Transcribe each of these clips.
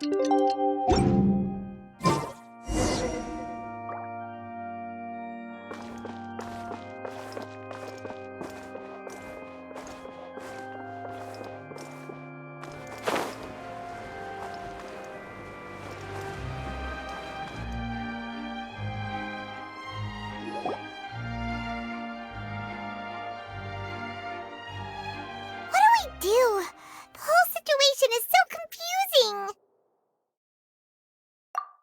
Do? The whole situation is so confusing.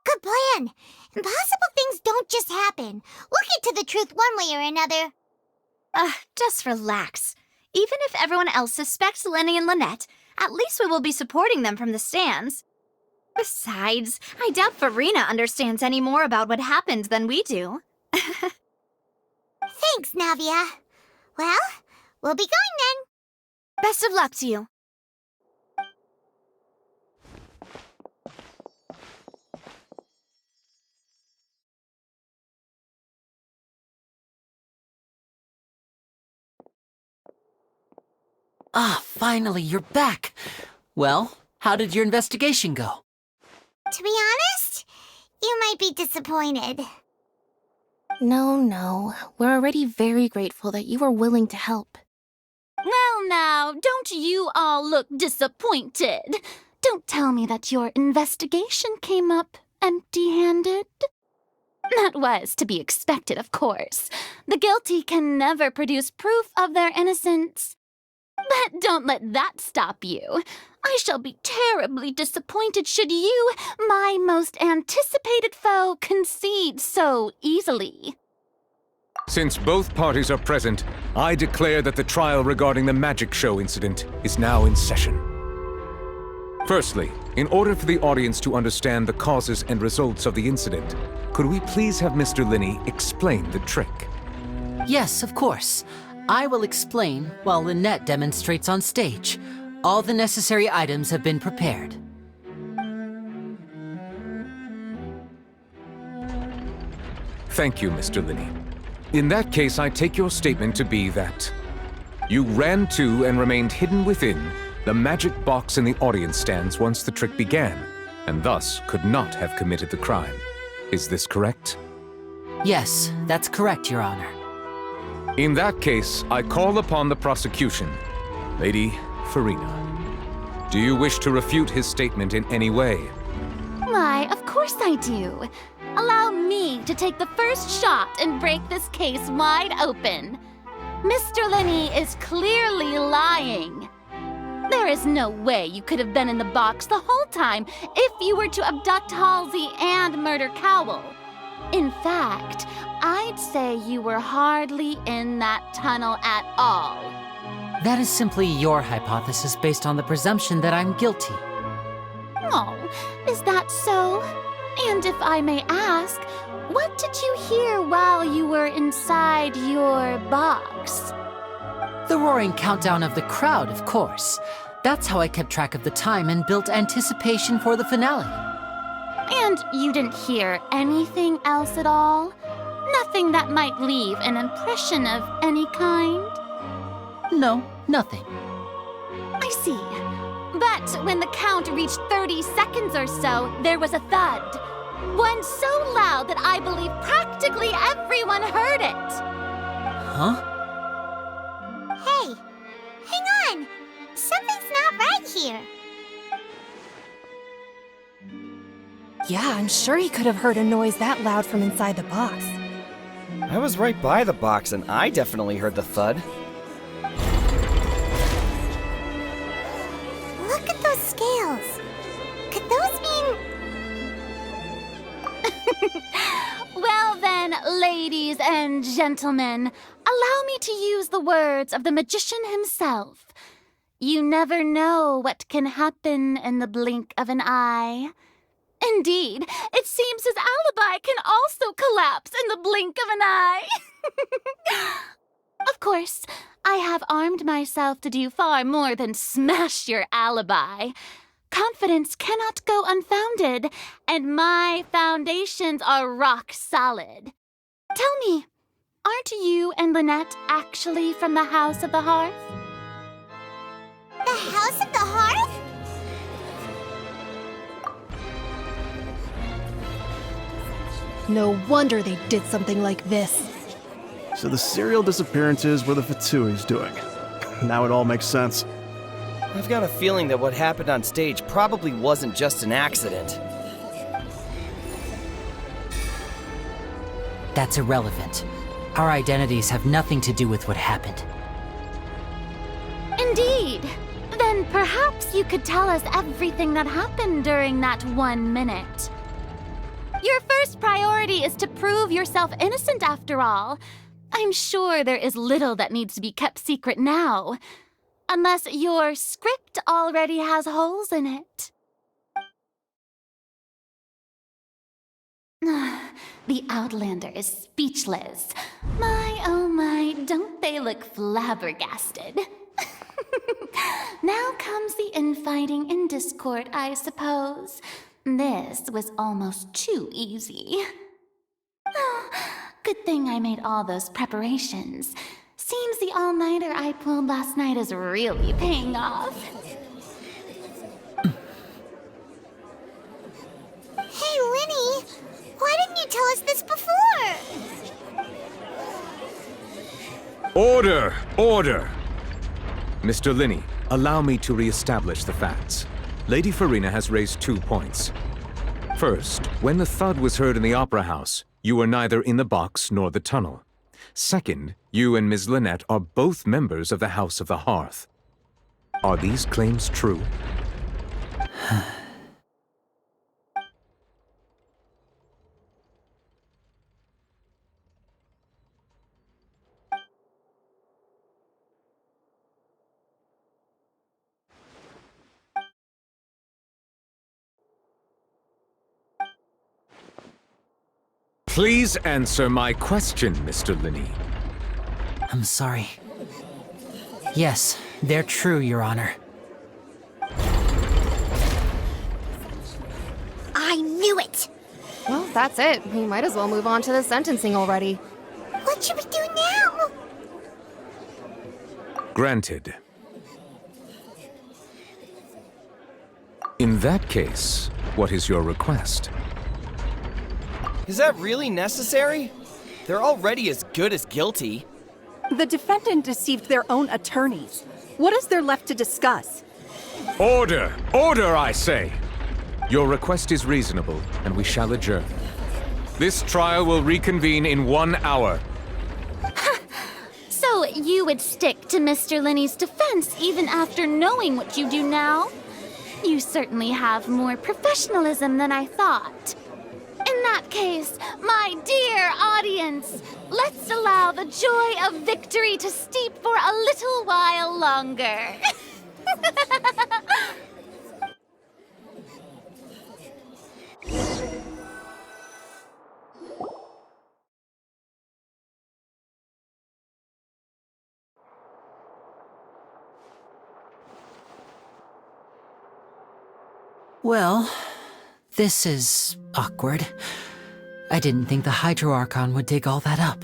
Good plan. Impossible things don't just happen. We'll get to the truth one way or another. Just relax. Even if everyone else suspects Lenny and Lynette, at least we will be supporting them from the stands. Besides, I doubt Farina understands any more about what happened than we do. Thanks, Navia. Well, we'll be going then. Best of luck to you. Finally, you're back. Well, how did your investigation go? To be honest, you might be disappointed. No. We're already very grateful that you were willing to help. Well now, don't you all look disappointed. Don't tell me that your investigation came up empty-handed. That was to be expected, of course. The guilty can never produce proof of their innocence. But don't let that stop you. I shall be terribly disappointed should you, my most anticipated foe, concede so easily. Since both parties are present, I declare that the trial regarding the magic show incident is now in session. Firstly, in order for the audience to understand the causes and results of the incident, could we please have Mr. Linney explain the trick? Yes, of course. I will explain while Lynette demonstrates on stage. All the necessary items have been prepared. Thank you, Mr. Linney. In that case, I take your statement to be that you ran to and remained hidden within the magic box in the audience stands once the trick began, and thus could not have committed the crime. Is this correct? Yes, that's correct, Your Honor. In that case, I call upon the prosecution. Lady Farina, do you wish to refute his statement in any way? Why, of course I do. Allow me to take the first shot and break this case wide open. Mr. Linney is clearly lying. There is no way you could have been in the box the whole time if you were to abduct Halsey and murder Cowell. In fact, I'd say you were hardly in that tunnel at all. That is simply your hypothesis based on the presumption that I'm guilty. Oh, is that so? And if I may ask, what did you hear while you were inside your box? The roaring countdown of the crowd, of course. That's how I kept track of the time and built anticipation for the finale. And you didn't hear anything else at all? Nothing that might leave an impression of any kind? No, nothing. I see. But when the count reached 30 seconds or so, there was a thud. One so loud that I believe practically everyone heard it. Huh? Hey, hang on. Something's not right here. Yeah, I'm sure he could have heard a noise that loud from inside the box. I was right by the box and I definitely heard the thud. Look at those scales. Could those mean... Well then, ladies and gentlemen, allow me to use the words of the magician himself. You never know what can happen in the blink of an eye. Indeed, it seems his alibi can also collapse in the blink of an eye. Of course, I have armed myself to do far more than smash your alibi. Confidence cannot go unfounded, and my foundations are rock solid. Tell me, aren't you and Lynette actually from the House of the Hearth? The House of the Hearth? No wonder they did something like this. So the serial disappearances were the Fatui's doing. Now it all makes sense. I've got a feeling that what happened on stage probably wasn't just an accident. That's irrelevant. Our identities have nothing to do with what happened. Indeed. Then perhaps you could tell us everything that happened during that 1 minute. Your first priority is to prove yourself innocent after all. I'm sure there is little that needs to be kept secret now. Unless your script already has holes in it. The Outlander is speechless. My, oh my, don't they look flabbergasted? Now comes the infighting and discord, I suppose. This was almost too easy. Good thing I made all those preparations. Seems the all-nighter I pulled last night is really paying off. Hey, Linny, why didn't you tell us this before? Order! Order! Mr. Linney, allow me to re-establish the facts. Lady Farina has raised 2 points. First, when the thud was heard in the Opera House, you were neither in the box nor the tunnel. Second, you and Ms. Lynette are both members of the House of the Hearth. Are these claims true? Please answer my question, Mr. Linney. I'm sorry. Yes, they're true, Your Honor. I knew it! Well, that's it. We might as well move on to the sentencing already. What should we do now? Granted. In that case, what is your request? Is that really necessary? They're already as good as guilty. The defendant deceived their own attorneys. What is there left to discuss? Order! Order, I say! Your request is reasonable, and we shall adjourn. This trial will reconvene in 1 hour. So you would stick to Mr. Linney's defense even after knowing what you do now? You certainly have more professionalism than I thought. In that case, my dear audience, let's allow the joy of victory to steep for a little while longer. Well, this is awkward. I didn't think the Hydro Archon would dig all that up.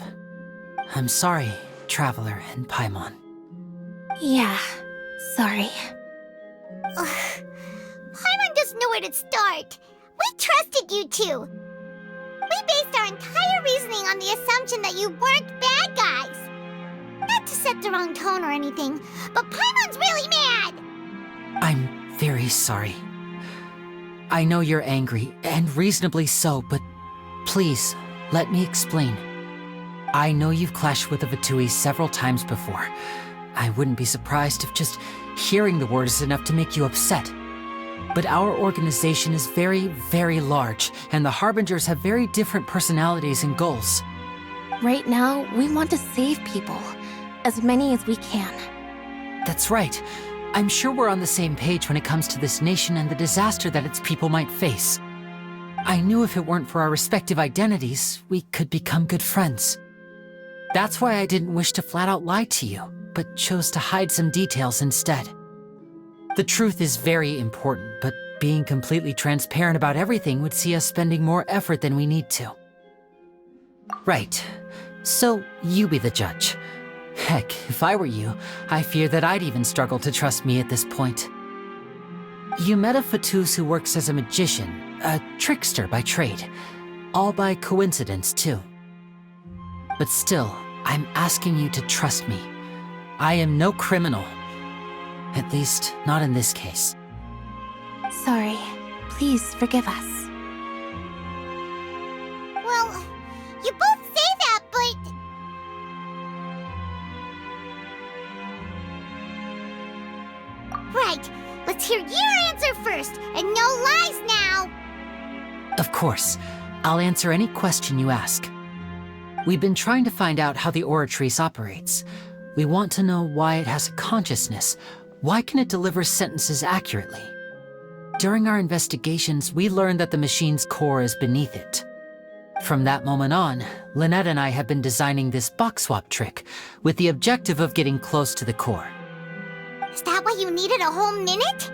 I'm sorry, Traveler and Paimon. Yeah, sorry. Paimon doesn't know where to start. We trusted you two. We based our entire reasoning on the assumption that you weren't bad guys. Not to set the wrong tone or anything, but Paimon's really mad! I'm very sorry. I know you're angry, and reasonably so, but please, let me explain. I know you've clashed with the Fatui several times before. I wouldn't be surprised if just hearing the word is enough to make you upset. But our organization is very, very large, and the Harbingers have very different personalities and goals. Right now, we want to save people. As many as we can. That's right. I'm sure we're on the same page when it comes to this nation and the disaster that its people might face. I knew if it weren't for our respective identities, we could become good friends. That's why I didn't wish to flat out lie to you, but chose to hide some details instead. The truth is very important, but being completely transparent about everything would see us spending more effort than we need to. Right. So, you be the judge. Heck, if I were you, I fear that I'd even struggle to trust me at this point. You met a Fatus who works as a magician, a trickster by trade. all by coincidence, too. But still, I'm asking you to trust me. I am no criminal. At least, not in this case. Sorry. Please forgive us. Well, you both say that, but... Right, let's hear your answer first, and no lies now! Of course, I'll answer any question you ask. We've been trying to find out how the Oratrice operates. We want to know why it has a consciousness. Why can it deliver sentences accurately? During our investigations, we learned that the machine's core is beneath it. From that moment on, Lynette and I have been designing this box swap trick with the objective of getting close to the core. Is that why you needed a whole minute?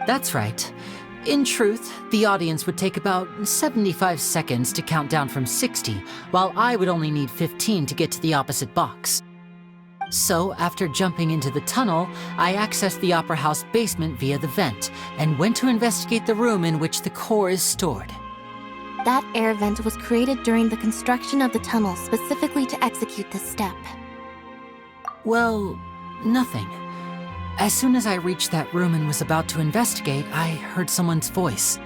That's right. In truth, the audience would take about 75 seconds to count down from 60, while I would only need 15 to get to the opposite box. So, after jumping into the tunnel, I accessed the Opera House basement via the vent, and went to investigate the room in which the core is stored. That air vent was created during the construction of the tunnel specifically to execute this step. Well, nothing. As soon as I reached that room and was about to investigate, I heard someone's voice.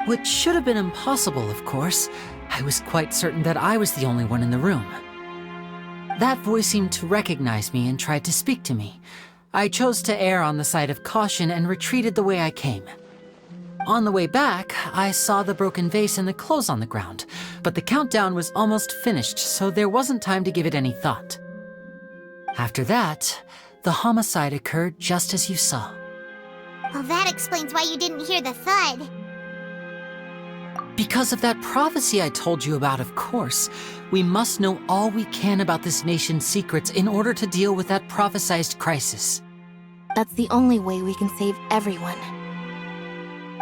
Which should have been impossible, of course. I was quite certain that I was the only one in the room. That voice seemed to recognize me and tried to speak to me. I chose to err on the side of caution and retreated the way I came. On the way back, I saw the broken vase and the clothes on the ground, but the countdown was almost finished, so there wasn't time to give it any thought. After that, the homicide occurred just as you saw. Well, that explains why you didn't hear the thud. Because of that prophecy I told you about, of course. We must know all we can about this nation's secrets in order to deal with that prophesized crisis. That's the only way we can save everyone.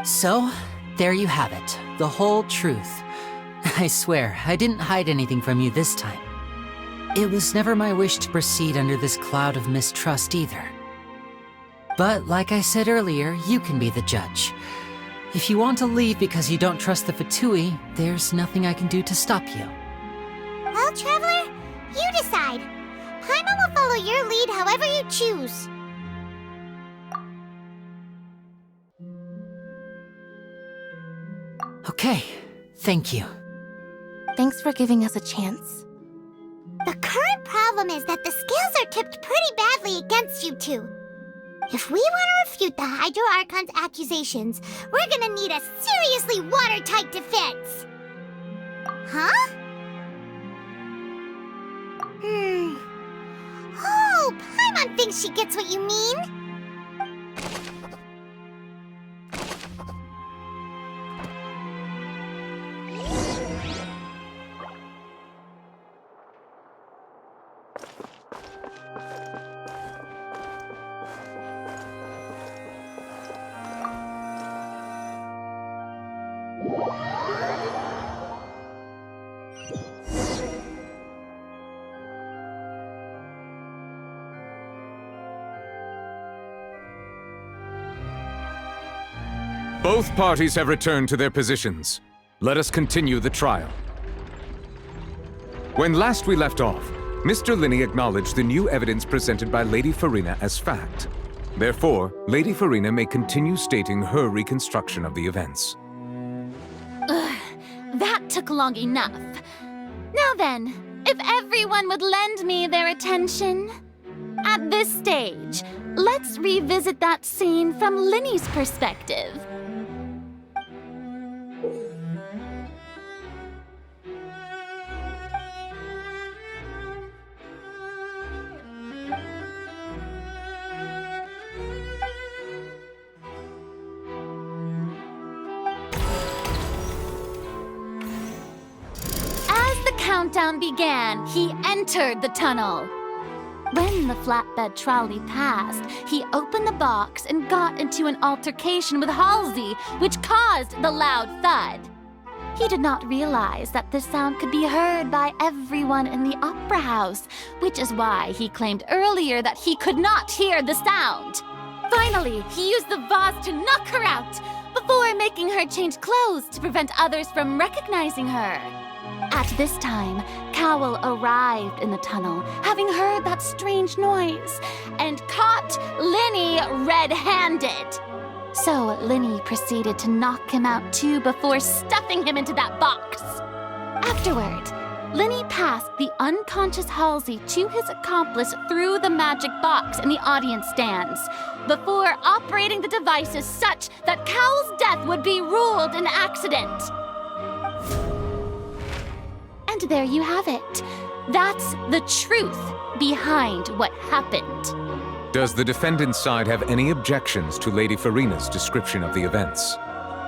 So, there you have it. The whole truth. I swear, I didn't hide anything from you this time. It was never my wish to proceed under this cloud of mistrust either. But like I said earlier, you can be the judge. If you want to leave because you don't trust the Fatui, there's nothing I can do to stop you. Well, Traveler, you decide. Paimon will follow your lead however you choose. Okay, thank you. Thanks for giving us a chance. The current problem is that the scales are tipped pretty badly against you two. If we want to refute the Hydro Archon's accusations, we're gonna need a seriously watertight defense. Huh? Oh, Paimon thinks she gets what you mean. Both parties have returned to their positions. Let us continue the trial. When last we left off, Mr. Linney acknowledged the new evidence presented by Lady Farina as fact. Therefore, Lady Farina may continue stating her reconstruction of the events. That took long enough. Now then, if everyone would lend me their attention. At this stage, let's revisit that scene from Linney's perspective. Countdown began, he entered the tunnel. When the flatbed trolley passed, he opened the box and got into an altercation with Halsey, which caused the loud thud. He did not realize that this sound could be heard by everyone in the Opera House, which is why he claimed earlier that he could not hear the sound. Finally, he used the vase to knock her out. before making her change clothes to prevent others from recognizing her. At this time, Cowell arrived in the tunnel, having heard that strange noise, and caught Linny red-handed. So Linny proceeded to knock him out too before stuffing him into that box. Afterward, Linny passed the unconscious Halsey to his accomplice through the magic box in the audience stands, before operating the devices such that Cowell's death would be ruled an accident. And there you have it. That's the truth behind what happened. Does the defendant's side have any objections to Lady Farina's description of the events?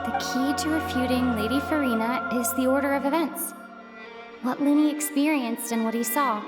The key to refuting Lady Farina is the order of events. What Linny experienced and what he saw.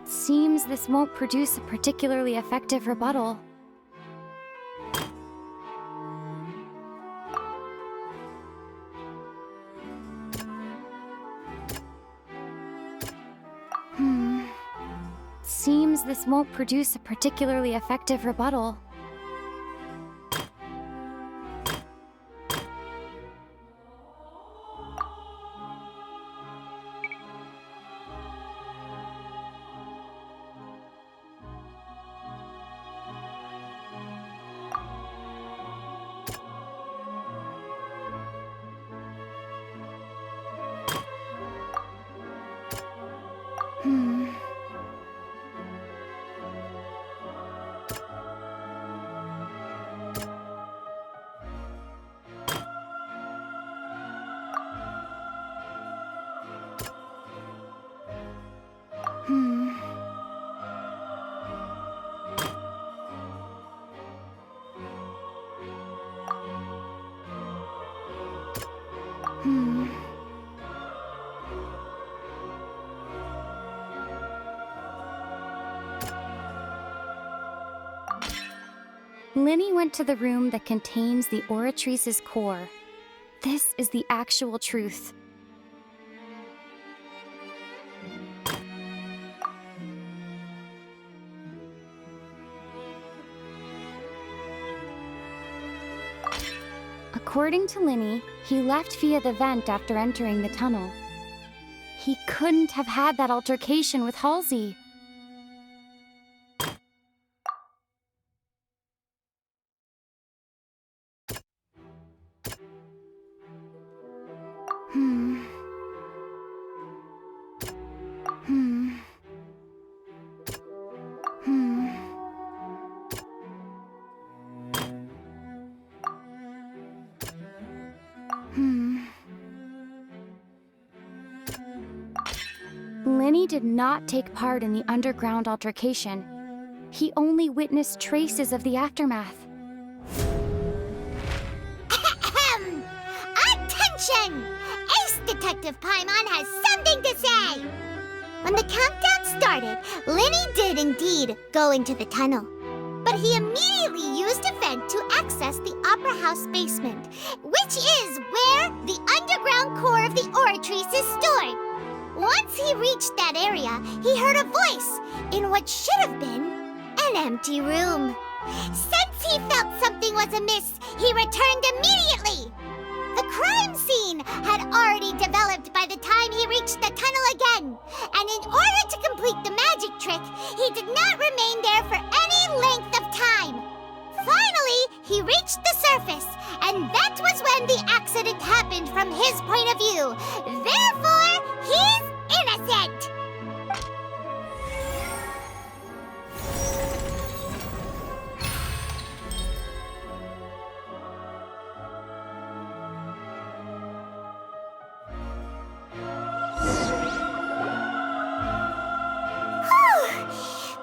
Seems this won't produce a particularly effective rebuttal. Seems this won't produce a particularly effective rebuttal. Linny went to the room that contains the Oratrice's core. This is the actual truth. According to Linny, he left via the vent after entering the tunnel. He couldn't have had that altercation with Halsey. Linny did not take part in the underground altercation. He only witnessed traces of the aftermath. Attention! Ace Detective Paimon has something to say! When the countdown started, Linny did indeed go into the tunnel. But he immediately used a vent to access the Opera House basement, which is where the underground core of the Oratrice is stored. Once he reached that area, he heard a voice in what should have been an empty room. Since he felt something was amiss, he returned immediately. The crime scene had already developed by the time he reached the tunnel again. And in order to complete the magic trick, he did not remain there for any length of time. Finally, he reached the surface, and that was when the accident happened from his point of view. Therefore, he's innocent!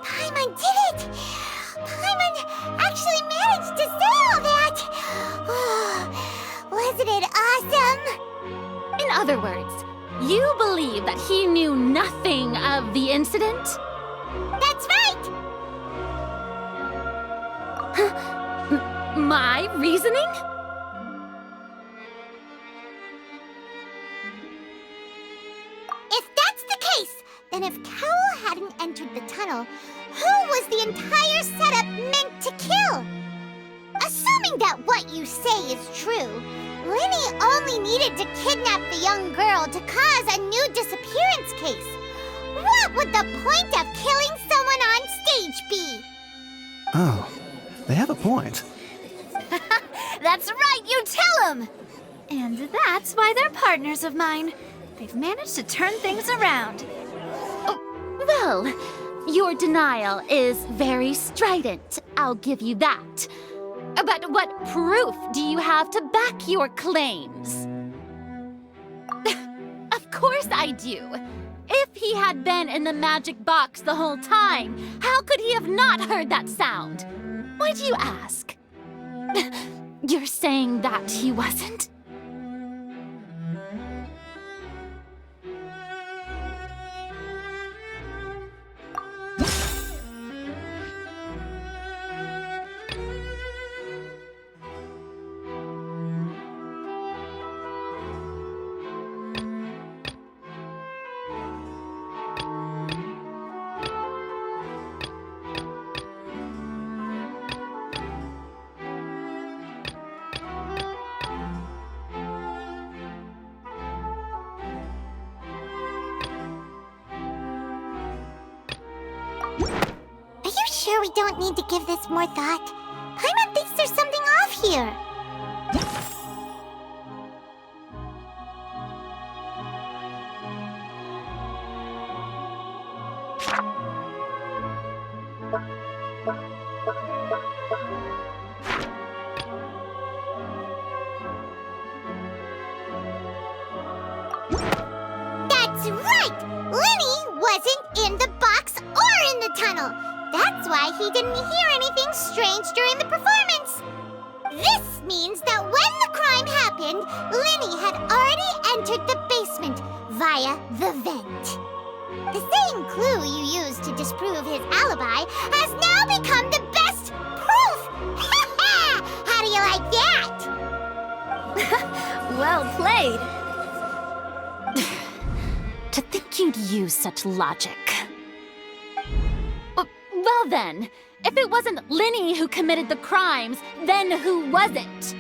Paimon did it! Paimon actually managed to say all that! Wasn't it awesome? In other words, you believe that he knew nothing of the incident? That's right! My reasoning? If that's the case, then if Cowell hadn't entered the tunnel, who was the entire setup meant to kill? Assuming that what you say is true, Linny only needed to kidnap the young girl to cause a new disappearance case. What would the point of killing someone on stage be? Oh, they have a point. That's right, you tell them! And that's why they're partners of mine. They've managed to turn things around. Well, your denial is very strident, I'll give you that. But what proof do you have to back your claims? Of course I do. If he had been in the magic box the whole time, how could he have not heard that sound? Why do you ask? You're saying that he wasn't? Are you sure we don't need to give this more thought? Paimon thinks there's something off here. That's right! Linny wasn't in the box or in the tunnel. That's why he didn't hear anything strange during the performance. This means that when the crime happened, Linny had already entered the basement via the vent. The same clue you used to disprove his alibi has now become the best proof! How do you like that? Well played. To think you'd use such logic. Well then, if it wasn't Linny who committed the crimes, then who was it?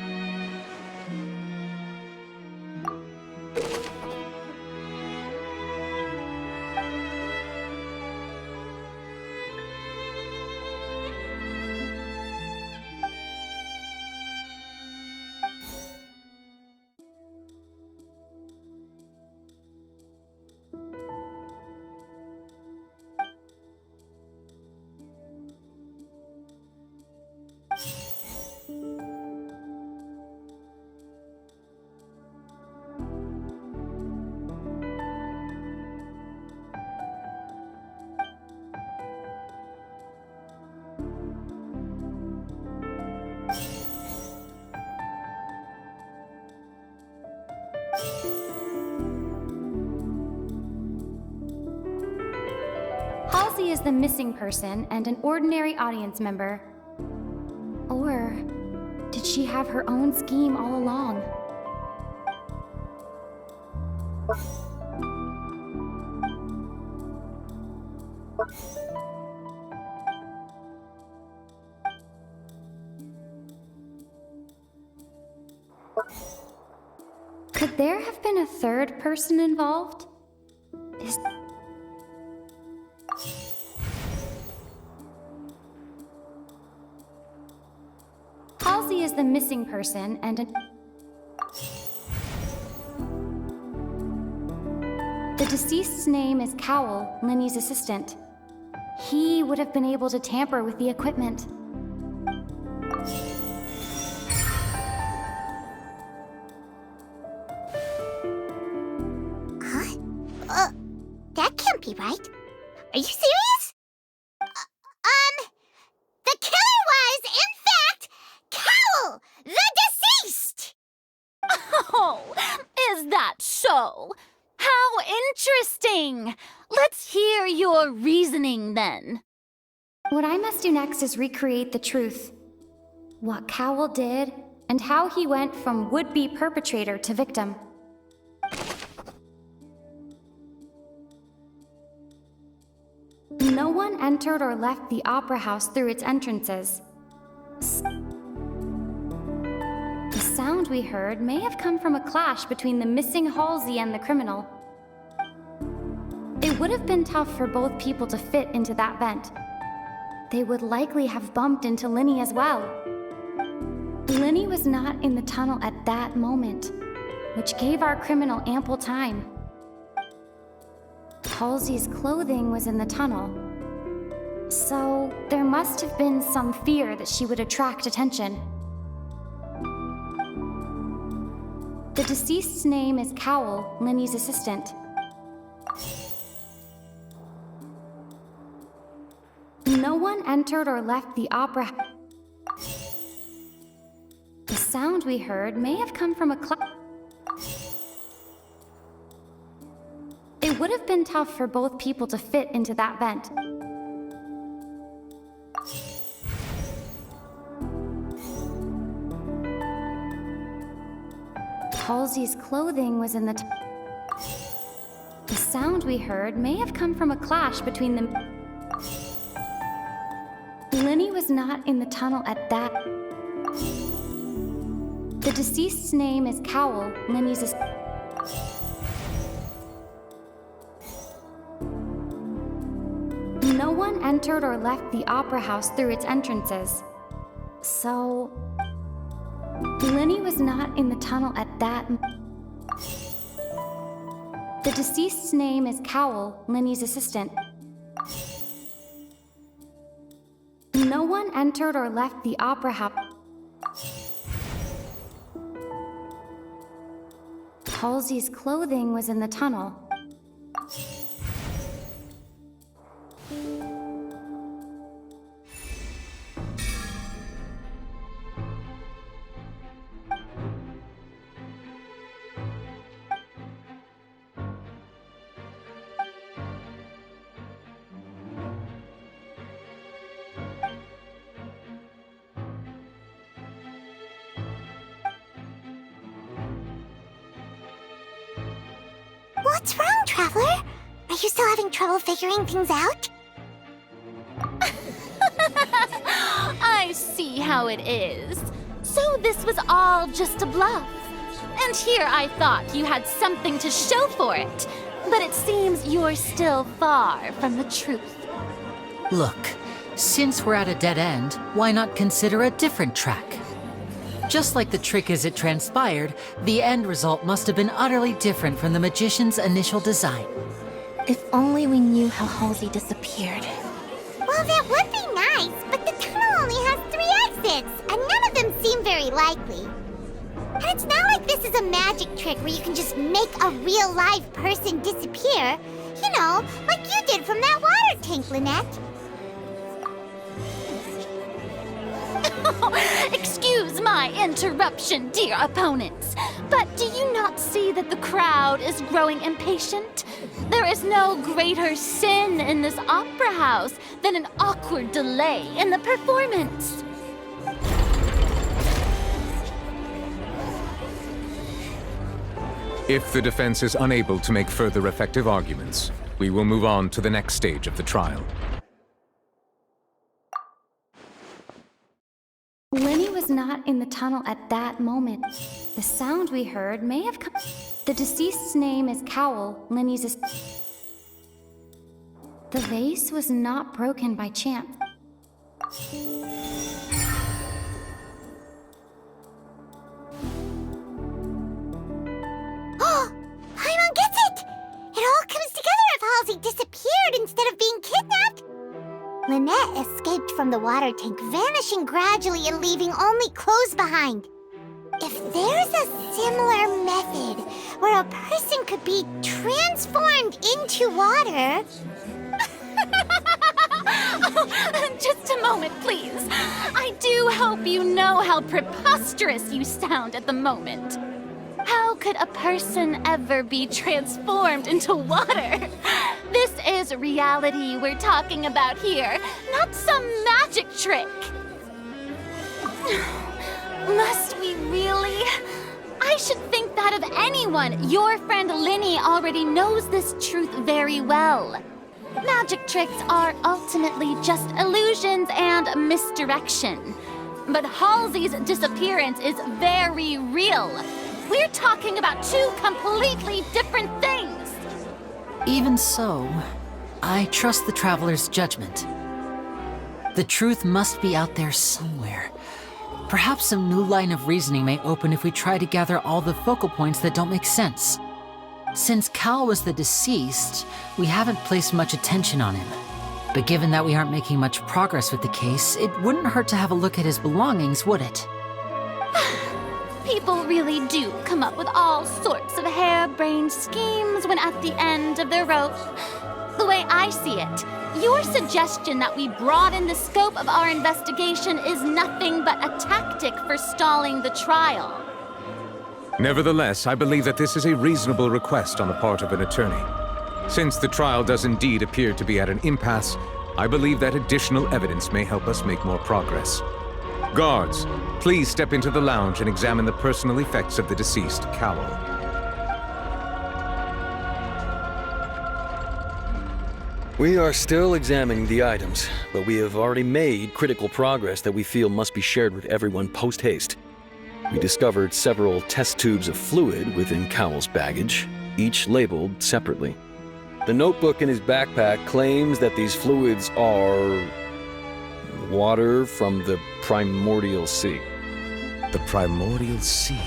Halsey is the missing person and an ordinary audience member. Or did she have her own scheme all along? Could there have been a third person involved? Is... Halsey is the missing person and the deceased's name is Cowell, Linny's assistant. He would have been able to tamper with the equipment. That can't be right. Are you serious? The killer was, in fact, Cowell, the deceased! Oh, is that so? How interesting! Let's hear your reasoning then. What I must do next is recreate the truth. What Cowell did, and how he went from would-be perpetrator to victim. No one entered or left the opera house through its entrances. The sound we heard may have come from a clash between the missing Halsey and the criminal. It would have been tough for both people to fit into that vent. They would likely have bumped into Linny as well. Linny was not in the tunnel at that moment, which gave our criminal ample time. Halsey's clothing was in the tunnel, so there must have been some fear that she would attract attention. The deceased's name is Cowell, Linny's assistant. No one entered or left the opera. The sound we heard may have come from a It would have been tough for both people to fit into that vent. Halsey's clothing was in the The sound we heard may have come from a clash between them. Linny was not in the tunnel at that. The deceased's name is Cowell, Linny's assistant. No one entered or left the opera house through its entrances, so Linny was not in the tunnel at that. The deceased's name is Cowell, Linny's assistant. No one entered or left the opera house. Halsey's clothing was in the tunnel. What's wrong, Traveler? Are you still having trouble figuring things out? I see how it is. So this was all just a bluff. And here I thought you had something to show for it. But it seems you're still far from the truth. Look, since we're at a dead end, why not consider a different track? Just like the trick as it transpired, the end result must have been utterly different from the magician's initial design. If only we knew how Halsey disappeared. Well, that would be nice, but the tunnel only has 3 exits, and none of them seem very likely. And it's not like this is a magic trick where you can just make a real live person disappear. You know, like you did from that water tank, Lynette. Excuse my interruption, dear opponents, but do you not see that the crowd is growing impatient? There is no greater sin in this opera house than an awkward delay in the performance. If the defense is unable to make further effective arguments, we will move on to the next stage of the trial. Linny was not not in the tunnel at that moment. The sound we heard may have come. The deceased's name is Cowell, Linny's. The vase was not broken by chance. Oh, Paimon gets it! It all comes together if Halsey disappeared instead of being kidnapped. Lynette escaped from the water tank, vanishing gradually and leaving only clothes behind. If there's a similar method where a person could be transformed into water... Just a moment, please. I do hope you know how preposterous you sound at the moment. How could a person ever be transformed into water? This is reality we're talking about here, not some magic trick. Must we really? I should think that of anyone. Your friend Linny already knows this truth very well. Magic tricks are ultimately just illusions and misdirection. But Halsey's disappearance is very real. We're talking about two completely different things. Even so, I trust the Traveler's judgment. The truth must be out there somewhere. Perhaps some new line of reasoning may open if we try to gather all the focal points that don't make sense. Since Cal was the deceased, we haven't placed much attention on him. But given that we aren't making much progress with the case, it wouldn't hurt to have a look at his belongings, would it? People really do come up with all sorts of harebrained schemes when at the end of their rope. The way I see it, your suggestion that we broaden the scope of our investigation is nothing but a tactic for stalling the trial. Nevertheless, I believe that this is a reasonable request on the part of an attorney. Since the trial does indeed appear to be at an impasse, I believe that additional evidence may help us make more progress. Guards, please step into the lounge and examine the personal effects of the deceased Cowell. We are still examining the items, but we have already made critical progress that we feel must be shared with everyone post-haste. We discovered several test tubes of fluid within Cowell's baggage, each labeled separately. The notebook in his backpack claims that these fluids are water from the primordial sea. The primordial sea?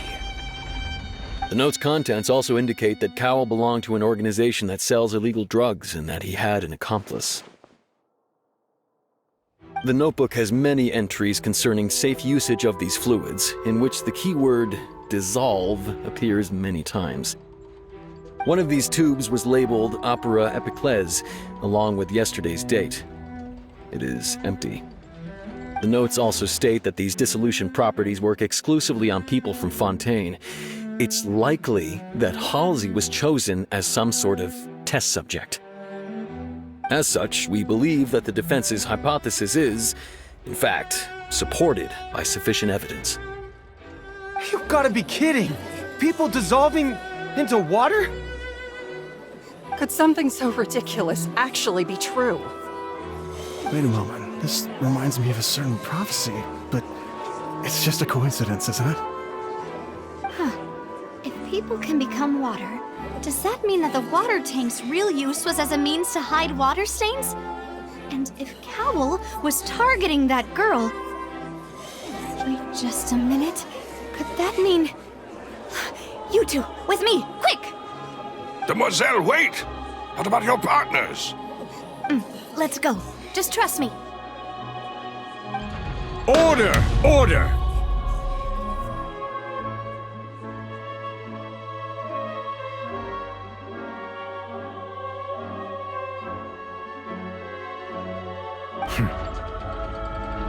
The note's contents also indicate that Cowell belonged to an organization that sells illegal drugs and that he had an accomplice. The notebook has many entries concerning safe usage of these fluids, in which the keyword dissolve appears many times. One of these tubes was labeled Opera Epiclese, along with yesterday's date. It is empty. The notes also state that these dissolution properties work exclusively on people from Fontaine. It's likely that Halsey was chosen as some sort of test subject. As such, we believe that the defense's hypothesis is, in fact, supported by sufficient evidence. You've got to be kidding! People dissolving into water? Could something so ridiculous actually be true? Wait a moment. This reminds me of a certain prophecy, but it's just a coincidence, isn't it? Huh. If people can become water, does that mean that the water tank's real use was as a means to hide water stains? And if Cowell was targeting that girl... Wait just a minute. Could that mean... You two, with me, quick! Demoiselle, wait! What about your partners? Let's go. Just trust me. Order! Order!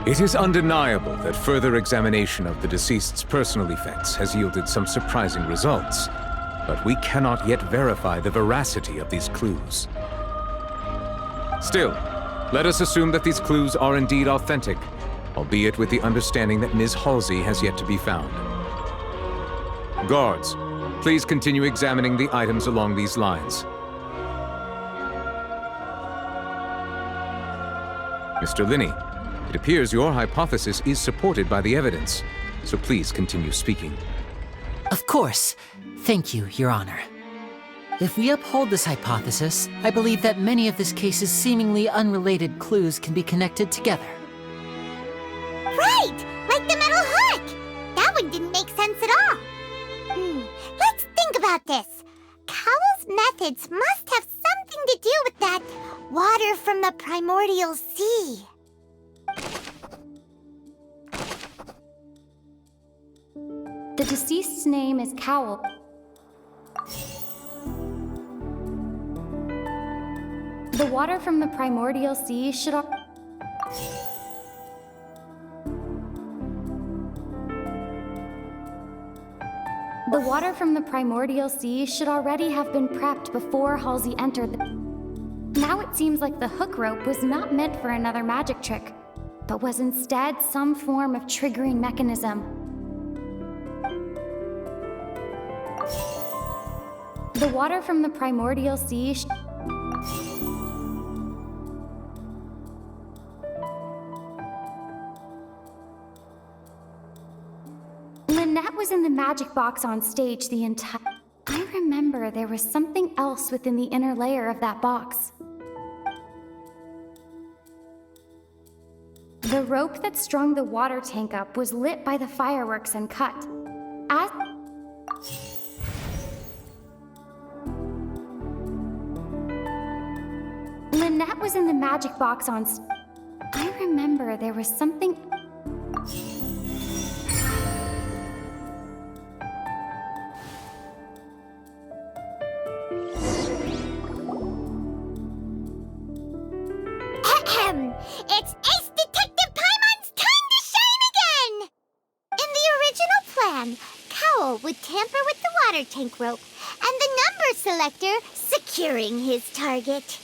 It is undeniable that further examination of the deceased's personal effects has yielded some surprising results, but we cannot yet verify the veracity of these clues. Still, let us assume that these clues are indeed authentic, albeit with the understanding that Ms. Halsey has yet to be found. Guards, please continue examining the items along these lines. Mr. Linney, it appears your hypothesis is supported by the evidence. so please continue speaking. Of course. Thank you, Your Honor. If we uphold this hypothesis, I believe that many of this case's seemingly unrelated clues can be connected together. Right! Like the metal hook! That one didn't make sense at all. Let's think about this. Cowell's methods must have something to do with that water from the primordial sea. The deceased's name is Cowell. The water from the primordial sea should The water from the primordial sea should already have been prepped before Halsey entered the... Now it seems like the hook rope was not meant for another magic trick, but was instead some form of triggering mechanism. The water from the primordial sea Lynette was in the magic box on stage the entire... I remember there was something else within the inner layer of that box. The rope that strung the water tank up was lit by the fireworks and cut. As... Lynette was in the magic box on... I remember there was something... It's Ace Detective Paimon's time to shine again! In the original plan, Cowell would tamper with the water tank rope and the number selector securing his target.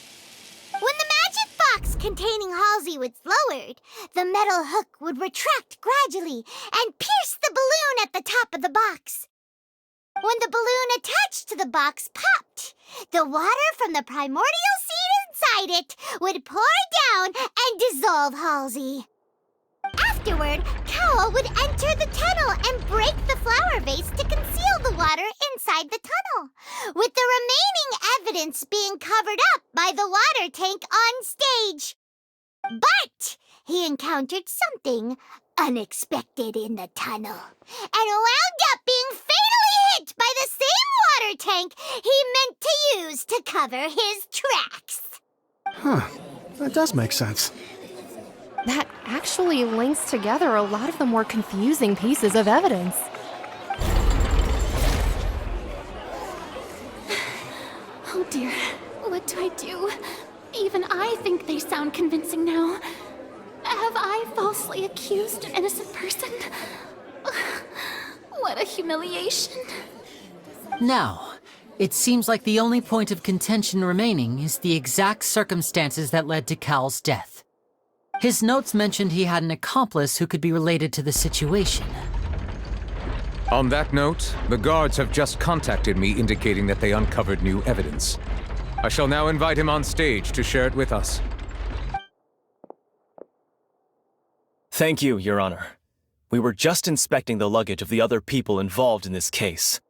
When the magic box containing Halsey was lowered, the metal hook would retract gradually and pierce the balloon at the top of the box. When the balloon attached to the box popped, the water from the primordial seed inside it would pour down and dissolve Halsey. Afterward, Cowell would enter the tunnel and break the flower vase to conceal the water inside the tunnel, with the remaining evidence being covered up by the water tank on stage. But he encountered something unexpected in the tunnel and wound up being fatally hit by the same water tank he meant to use to cover his tracks. Huh. That does make sense. That actually links together a lot of the more confusing pieces of evidence. Oh dear, what do I do? Even I think they sound convincing now. Have I falsely accused an innocent person? What a humiliation. Now, it seems like the only point of contention remaining is the exact circumstances that led to Cal's death. His notes mentioned he had an accomplice who could be related to the situation. On that note, the guards have just contacted me indicating that they uncovered new evidence. I shall now invite him on stage to share it with us. Thank you, Your Honor. We were just inspecting the luggage of the other people involved in this case.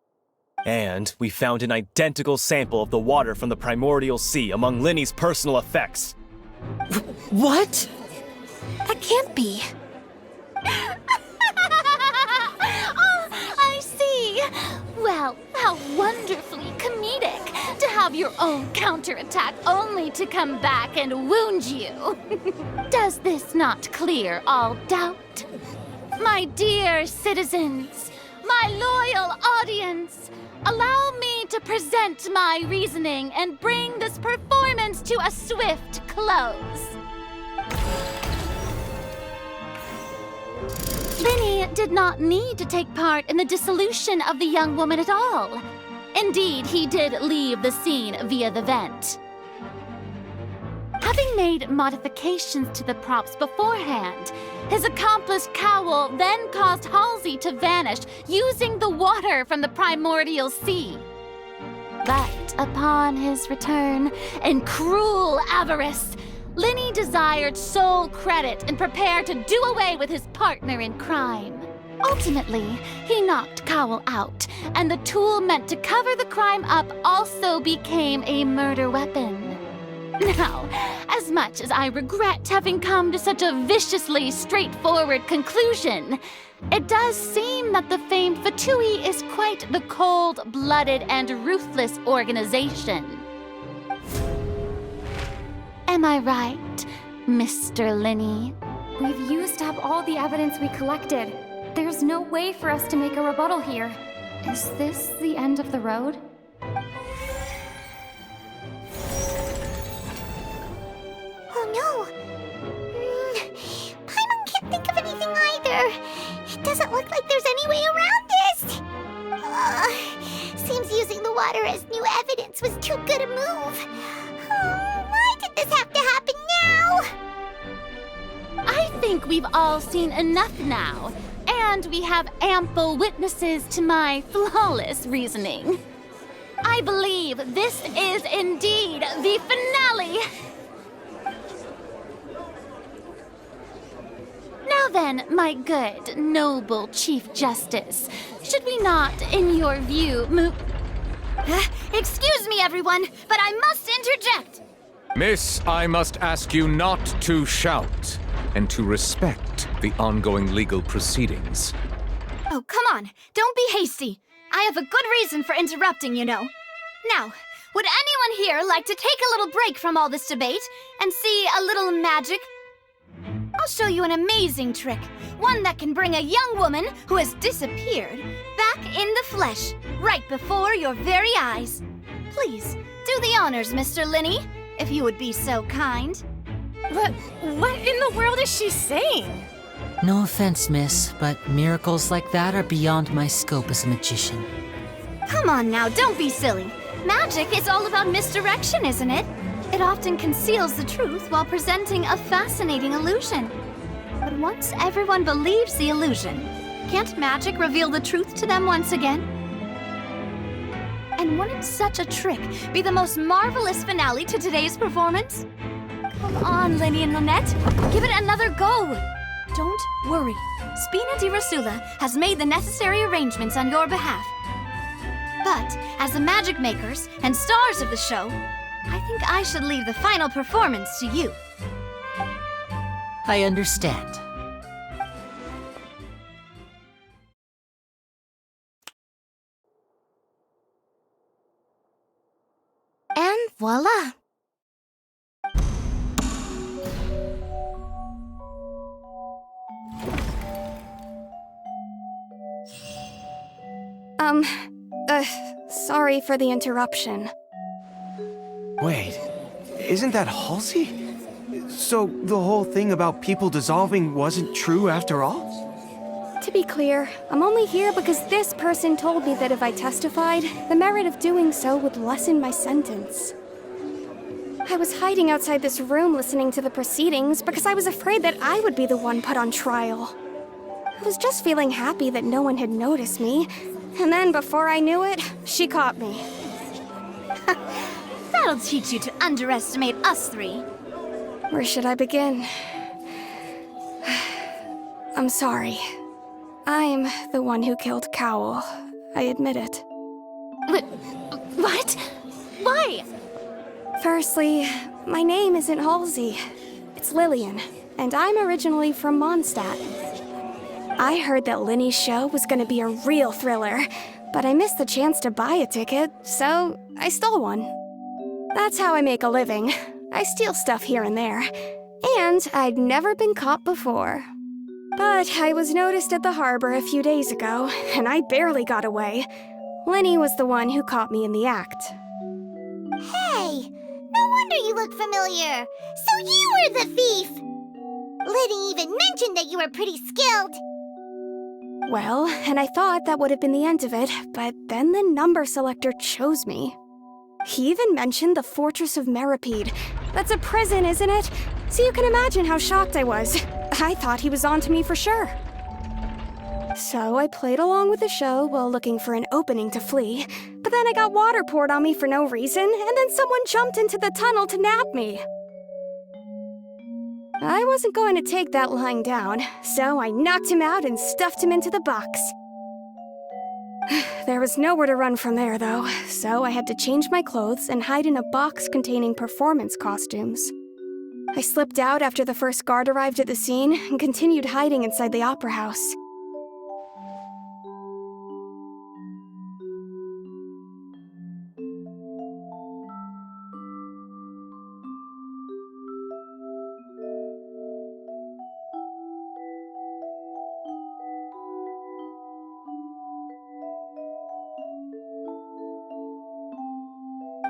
And we found an identical sample of the water from the primordial sea among Linny's personal effects. What? That can't be. Oh, I see. Well, how wonderfully comedic to have your own counterattack only to come back and wound you. Does this not clear all doubt? My dear citizens, my loyal audience, allow me to present my reasoning and bring this performance to a swift close. Linny did not need to take part in the dissolution of the young woman at all. Indeed, he did leave the scene via the vent. Having made modifications to the props beforehand, his accomplice Cowell then caused Halsey to vanish using the water from the primordial sea. But upon his return, in cruel avarice, Linny desired sole credit and prepared to do away with his partner in crime. Ultimately, he knocked Cowell out, and the tool meant to cover the crime up also became a murder weapon. Now, as much as I regret having come to such a viciously straightforward conclusion, it does seem that the famed Fatui is quite the cold-blooded and ruthless organization. Am I right, Mr. Linney? We've used up all the evidence we collected. There's no way for us to make a rebuttal here. Is this the end of the road? Oh no! Paimon can't think of anything either. It doesn't look like there's any way around this. Seems using the water as new evidence was too good a move. Why did this have to happen now? I think we've all seen enough now, and we have ample witnesses to my flawless reasoning. I believe this is indeed the finale. Now then, my good, noble Chief Justice, should we not, in your view, move... Excuse me, everyone, but I must interject. Miss, I must ask you not to shout and to respect the ongoing legal proceedings. Oh, come on. Don't be hasty. I have a good reason for interrupting, you know. Now, would anyone here like to take a little break from all this debate and see a little magic? I'll show you an amazing trick. One that can bring a young woman who has disappeared back in the flesh, right before your very eyes. Please, do the honors, Mr. Linney, if you would be so kind. What in the world is she saying? No offense, miss, but miracles like that are beyond my scope as a magician. Come on now, don't be silly. Magic is all about misdirection, isn't it? It often conceals the truth while presenting a fascinating illusion. But once everyone believes the illusion, can't magic reveal the truth to them once again? And wouldn't such a trick be the most marvelous finale to today's performance? Come on, Lenny and Lynette, give it another go. Don't worry, Spina di Rasula has made the necessary arrangements on your behalf. But as the magic makers and stars of the show, I think I should leave the final performance to you. I understand. And voila! Sorry for the interruption. Wait, isn't that Halsey? So the whole thing about people dissolving wasn't true after all? To be clear, I'm only here because this person told me that if I testified, the merit of doing so would lessen my sentence. I was hiding outside this room listening to the proceedings because I was afraid that I would be the one put on trial. I was just feeling happy that no one had noticed me, and then before I knew it, she caught me. That'll teach you to underestimate us three. Where should I begin? I'm sorry. I'm the one who killed Cowell. I admit it. What? Why? Firstly, my name isn't Halsey. It's Lillian, and I'm originally from Mondstadt. I heard that Linny's show was gonna be a real thriller, but I missed the chance to buy a ticket, so I stole one. That's how I make a living. I steal stuff here and there, and I'd never been caught before. But I was noticed at the harbor a few days ago, and I barely got away. Linny was the one who caught me in the act. Hey, no wonder you look familiar. So you were the thief. Liddy even mentioned that you were pretty skilled. Well, and I thought that would have been the end of it, but then the number selector chose me. He even mentioned the Fortress of Meripede. That's a prison, isn't it? So you can imagine how shocked I was. I thought he was onto me for sure. So I played along with the show while looking for an opening to flee, but then I got water poured on me for no reason, and then someone jumped into the tunnel to nab me. I wasn't going to take that lying down, so I knocked him out and stuffed him into the box. There was nowhere to run from there, though, so I had to change my clothes and hide in a box containing performance costumes. I slipped out after the first guard arrived at the scene and continued hiding inside the opera house.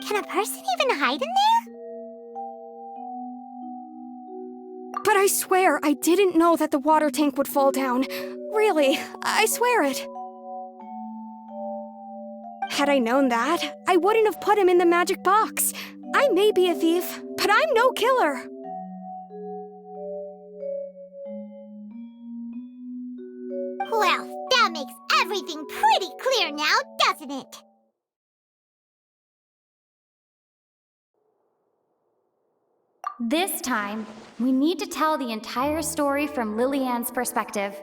Can a person even hide in there? But I swear I didn't know that the water tank would fall down. Really, I swear it. Had I known that, I wouldn't have put him in the magic box. I may be a thief, but I'm no killer. Well, that makes everything pretty clear now, doesn't it? This time, we need to tell the entire story from Lillian's perspective.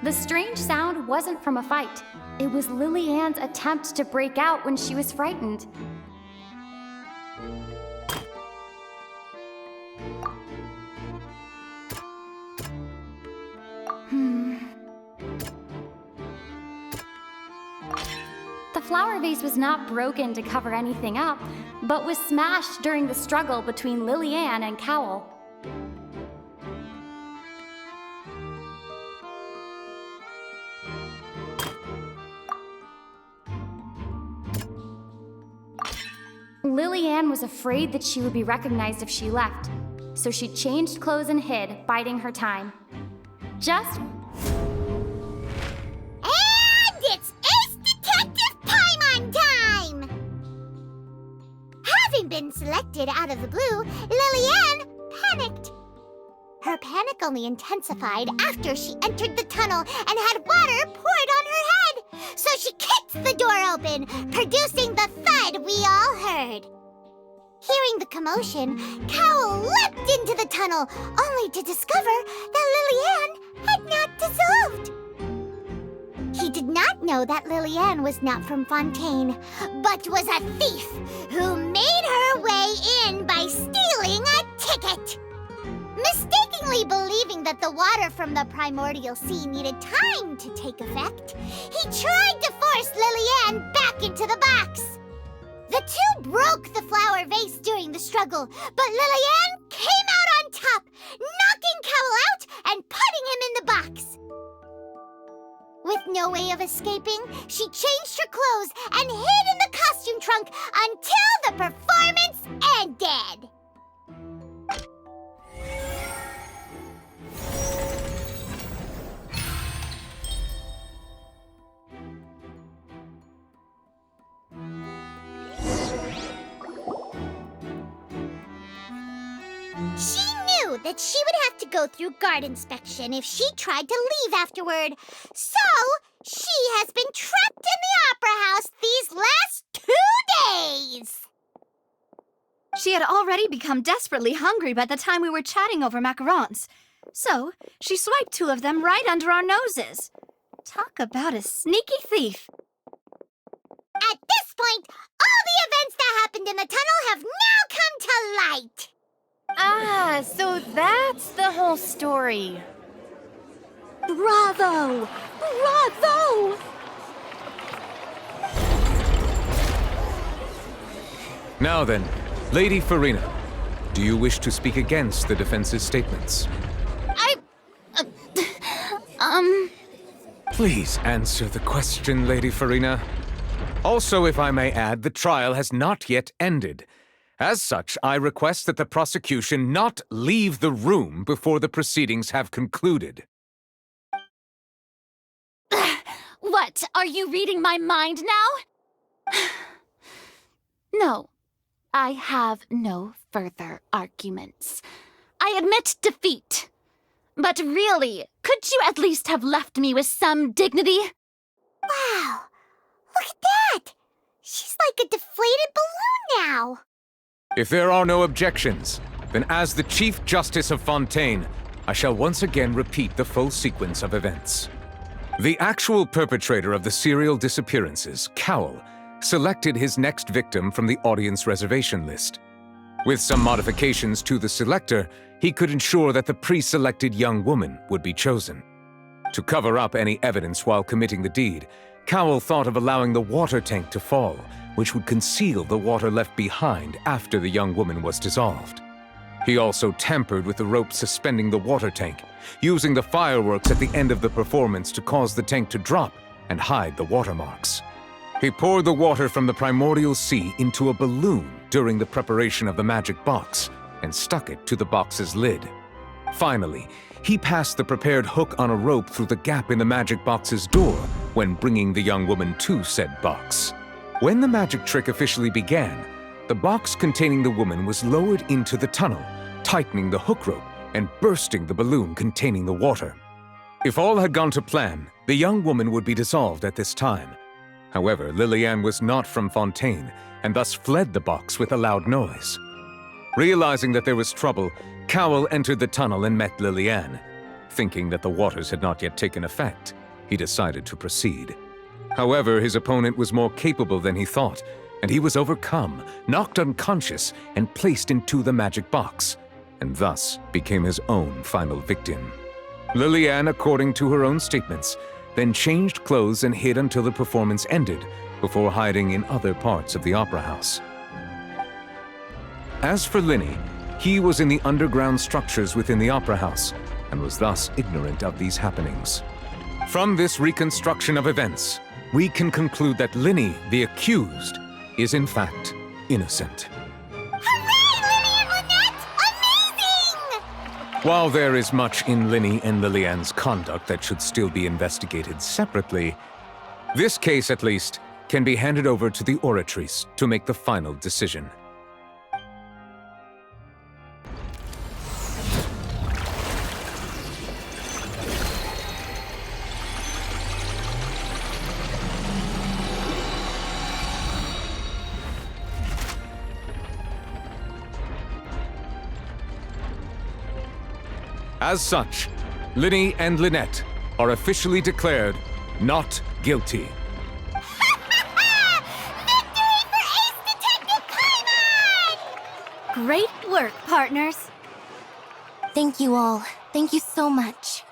The strange sound wasn't from a fight. It was Lillian's attempt to break out when she was frightened. The flower vase was not broken to cover anything up, but was smashed during the struggle between Lillian and Cowell. Lillian was afraid that she would be recognized if she left, so she changed clothes and hid, biding her time. Just... And it's Ace Detective Paimon time! Having been selected out of the blue, Lillian panicked. Her panic only intensified after she entered the tunnel and had water poured on her head, so she kicked the door open, producing the thud we all heard. Hearing the commotion, Cowell leapt into the tunnel, only to discover that Lillian had not dissolved. He did not know that Lillian was not from Fontaine, but was a thief who made her way in by stealing a ticket. Mistakenly believing that the water from the primordial sea needed time to take effect, he tried to force Lillian back into the box. The two broke the flower vase during the struggle, but Lillian came out on top, knocking Cowell out and putting him in the box. With no way of escaping, she changed her clothes and hid in the costume trunk until the performance ended. She knew that she would have to go through guard inspection if she tried to leave afterward. So, she has been trapped in the opera house these last 2 days. She had already become desperately hungry by the time we were chatting over macarons. So, she swiped 2 of them right under our noses. Talk about a sneaky thief. At this point, all the events that happened in the tunnel have now come to light. Ah, so that's the whole story. Bravo! Bravo! Now then, Lady Farina, do you wish to speak against the defense's statements? Please answer the question, Lady Farina. Also, if I may add, the trial has not yet ended. As such, I request that the prosecution not leave the room before the proceedings have concluded. What? Are you reading my mind now? No. I have no further arguments. I admit defeat. But really, could you at least have left me with some dignity? Wow! Look at that! She's like a deflated balloon now! If there are no objections, then as the Chief Justice of Fontaine, I shall once again repeat the full sequence of events. The actual perpetrator of the serial disappearances, Cowell, selected his next victim from the audience reservation list. With some modifications to the selector, he could ensure that the pre-selected young woman would be chosen. To cover up any evidence while committing the deed, Cowell thought of allowing the water tank to fall, which would conceal the water left behind after the young woman was dissolved. He also tampered with the rope suspending the water tank, using the fireworks at the end of the performance to cause the tank to drop and hide the watermarks. He poured the water from the primordial sea into a balloon during the preparation of the magic box and stuck it to the box's lid. Finally, he passed the prepared hook on a rope through the gap in the magic box's door when bringing the young woman to said box. When the magic trick officially began, the box containing the woman was lowered into the tunnel, tightening the hook rope and bursting the balloon containing the water. If all had gone to plan, the young woman would be dissolved at this time. However, Lillian was not from Fontaine, and thus fled the box with a loud noise. Realizing that there was trouble, Cowell entered the tunnel and met Lillian. Thinking that the waters had not yet taken effect, he decided to proceed. However, his opponent was more capable than he thought, and he was overcome, knocked unconscious, and placed into the magic box, and thus became his own final victim. Lillian, according to her own statements, then changed clothes and hid until the performance ended, before hiding in other parts of the opera house. As for Linny, he was in the underground structures within the opera house, and was thus ignorant of these happenings. From this reconstruction of events, we can conclude that Linny, the accused, is in fact innocent. While there is much in Linny and Lillian's conduct that should still be investigated separately, this case, at least, can be handed over to the Oratrice to make the final decision. As such, Linny and Lynette are officially declared not guilty. Great work, partners. Thank you all. Thank you so much.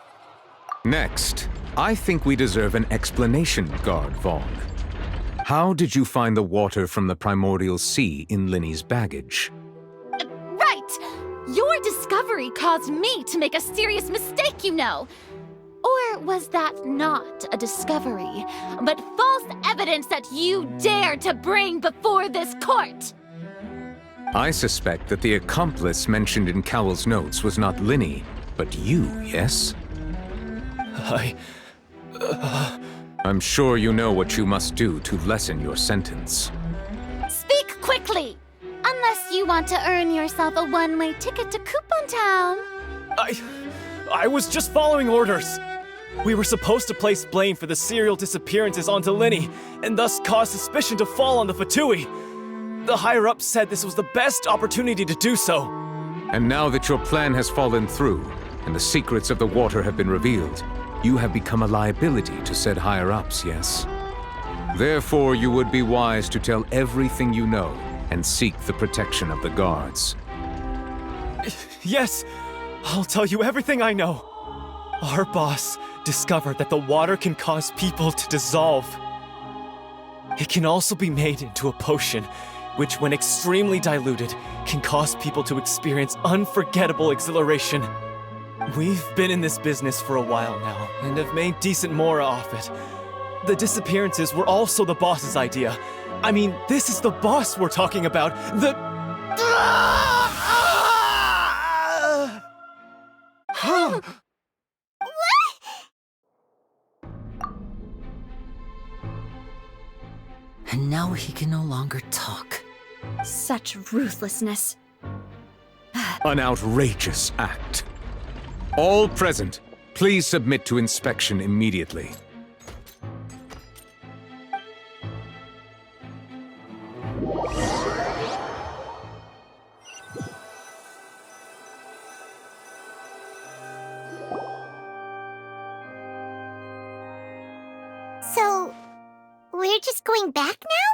Next, I think we deserve an explanation, Guard Vaughn. How did you find the water from the primordial sea in Linny's baggage? Right! Your discovery caused me to make a serious mistake, you know. Or was that not a discovery, but false evidence that you dared to bring before this court? I suspect that the accomplice mentioned in Cowell's notes was not Linny, but you, yes? I'm sure you know what you must do to lessen your sentence. Speak quickly! Unless you want to earn yourself a one-way ticket to Coupon Town. I was just following orders. We were supposed to place blame for the serial disappearances onto Linny, and thus cause suspicion to fall on the Fatui. The higher-ups said this was the best opportunity to do so. And now that your plan has fallen through, and the secrets of the water have been revealed, you have become a liability to said higher-ups, yes? Therefore, you would be wise to tell everything you know, and seek the protection of the guards. Yes, I'll tell you everything I know. Our boss discovered that the water can cause people to dissolve. It can also be made into a potion, which, when extremely diluted, can cause people to experience unforgettable exhilaration. We've been in this business for a while now, and have made decent mora off it. The disappearances were also the boss's idea. I mean, this is the boss we're talking about. And now he can no longer talk. Such ruthlessness. An outrageous act. All present, please submit to inspection immediately. So, we're just going back now?